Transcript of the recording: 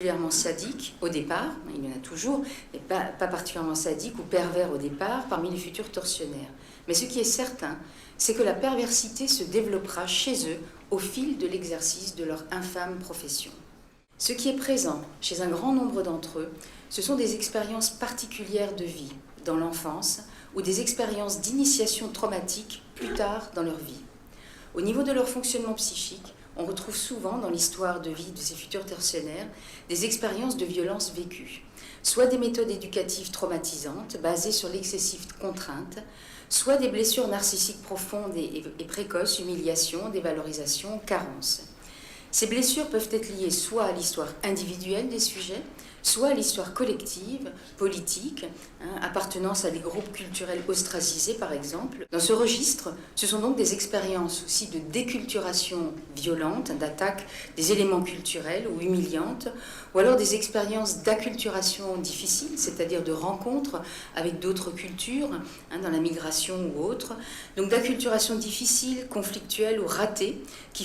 Particulièrement sadique au départ, il y en a toujours, mais pas particulièrement sadique ou pervers au départ parmi les futurs tortionnaires. Mais ce qui est certain, c'est que la perversité se développera chez eux au fil de l'exercice de leur infâme profession. Ce qui est présent chez un grand nombre d'entre eux, ce sont des expériences particulières de vie dans l'enfance ou des expériences d'initiation traumatique plus tard dans leur vie. Au niveau de leur fonctionnement psychique, on retrouve souvent dans l'histoire de vie de ces futurs tortionnaires des expériences de violence vécues, soit des méthodes éducatives traumatisantes basées sur l'excessive contrainte, soit des blessures narcissiques profondes et précoces, humiliation, dévalorisation, carence. Ces blessures peuvent être liées soit à l'histoire individuelle des sujets, soit à l'histoire collective, politique, appartenance à des groupes culturels ostracisés par exemple. Dans ce registre, ce sont donc des expériences aussi de déculturation violente, d'attaque des éléments culturels ou humiliantes, ou alors des expériences d'acculturation difficile, c'est-à-dire de rencontres avec d'autres cultures, dans la migration ou autre, donc d'acculturation difficile, conflictuelle ou ratée, qui